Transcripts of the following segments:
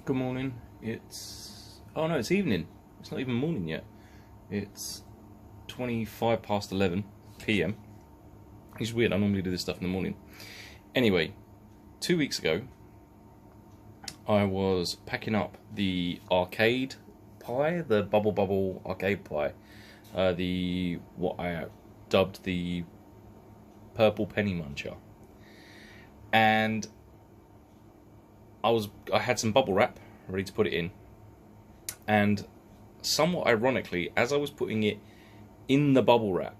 Good morning. Oh no, it's evening. It's not even morning yet. It's 25 past 11 PM. It's weird, I normally do this stuff in the morning. Anyway, 2 weeks ago, I was packing up the arcade pie, the bubble arcade pie, what I dubbed the purple penny muncher, and I had some bubble wrap ready to put it in, and somewhat ironically, as I was putting it in the bubble wrap,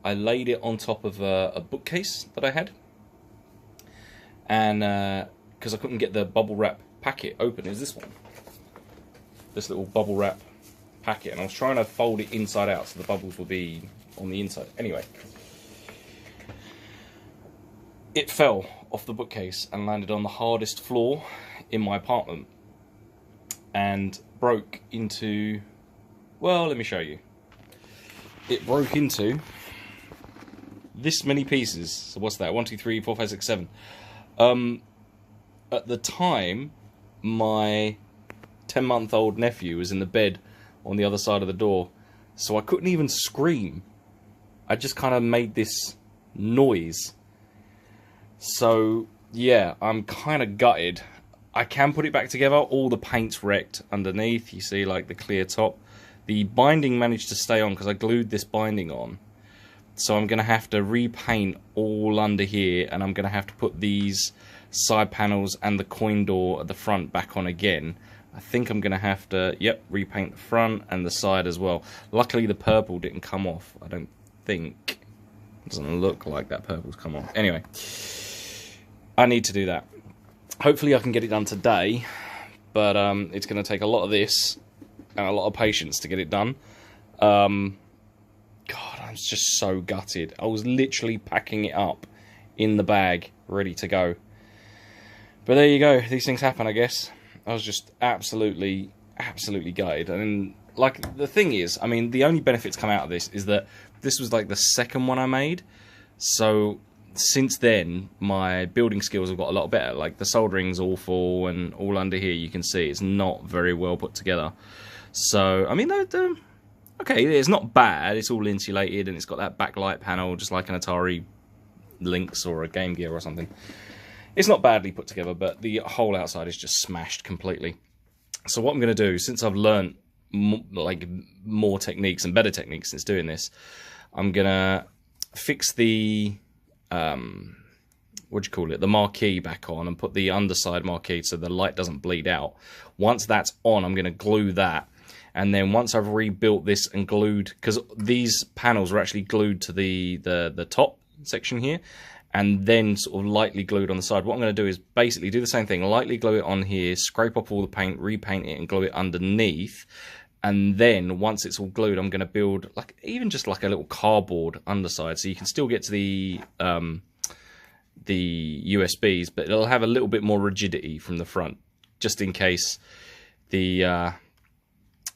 I laid it on top of a bookcase that I had, and because I couldn't get the bubble wrap packet open, is this one, this little bubble wrap packet, and I was trying to fold it inside out so the bubbles would be on the inside. Anyway, it fell off the bookcase and landed on the hardest floor in my apartment and broke into, well, let me show you. It broke into this many pieces. So what's that? 1, 2, 3, 4, 5, 6, 7. At the time, my 10-month-old nephew was in the bed on the other side of the door, so I couldn't even scream. I just kind of made this noise. So yeah, I'm kind of gutted. I can put it back together. All the paint's wrecked underneath. You see, like, the clear top. The binding managed to stay on because I glued this binding on. So I'm going to have to repaint all under here, and I'm going to have to put these side panels and the coin door at the front back on again. I think I'm going to have to, yep, repaint the front and the side as well. Luckily the purple didn't come off, I don't think. It doesn't look like that purple's come off. Anyway, I need to do that. Hopefully I can get it done today, but it's going to take a lot of this and a lot of patience to get it done. God, I'm just so gutted. I was literally packing it up in the bag, ready to go. But there you go, these things happen, I guess. I was just absolutely gutted. And like, the thing is, I mean, the only benefits come out of this is that this was like the second one I made. So since then, my building skills have got a lot better. Like, the soldering's awful, and all under here you can see it's not very well put together. So, I mean, okay, it's not bad. It's all insulated, and it's got that backlight panel, just like an Atari Lynx or a Game Gear or something. It's not badly put together, but the whole outside is just smashed completely. So what I'm going to do, since I've learned more techniques and better techniques since doing this, I'm going to fix the the marquee back on, and put the underside marquee so the light doesn't bleed out. Once that's on, I'm going to glue that, and then once I've rebuilt this and glued, because these panels were actually glued to the top section here, and then sort of lightly glued on the side. What I'm going to do is basically do the same thing, lightly glue it on here, scrape up all the paint, repaint it, and glue it underneath. And then once it's all glued, I'm going to build even just like a little cardboard underside, so you can still get to the USBs, but it'll have a little bit more rigidity from the front, just in case the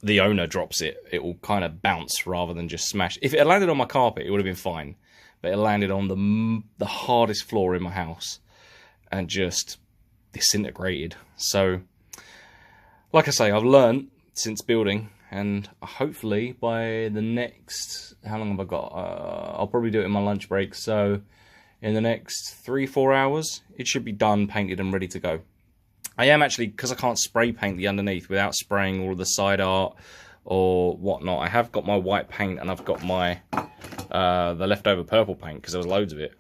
owner drops it. It will kind of bounce rather than just smash. If it had landed on my carpet, it would have been fine. But it landed on the hardest floor in my house and just disintegrated. So, like I say, I've learned since building, and hopefully by the next, how long have I got? I'll probably do it in my lunch break. So in the next 3-4 hours, it should be done, painted, and ready to go. I am actually, because I can't spray paint the underneath without spraying all of the side art or whatnot, I have got my white paint, and I've got my the leftover purple paint, because there was loads of it.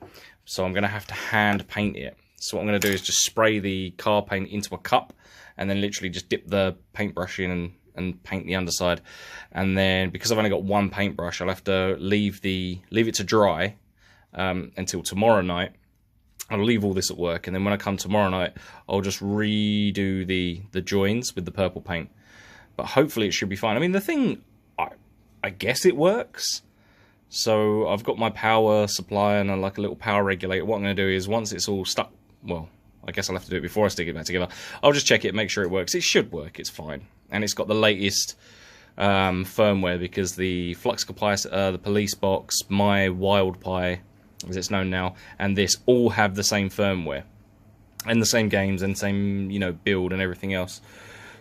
So I'm going to have to hand paint it. So what I'm going to do is just spray the car paint into a cup, and then literally just dip the paintbrush in and paint the underside. And then, because I've only got one paintbrush, I'll have to leave it to dry until tomorrow night. I'll leave all this at work, and then when I come tomorrow night, I'll just redo the joins with the purple paint. But hopefully it should be fine. I mean, the thing, I guess it works. So I've got my power supply and a little power regulator. What I'm going to do is, once it's all stuck, well, I guess I'll have to do it before I stick it back together. I'll just check it, make sure it works. It should work, it's fine. And it's got the latest firmware, because the flux capacitor, the police box, my Wild Pie, as it's known now, and this all have the same firmware. and the same games and same, you know, build and everything else.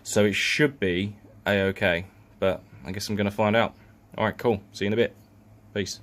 So it should be a-okay, but I guess I'm going to find out. Alright, cool. See you in a bit. Peace.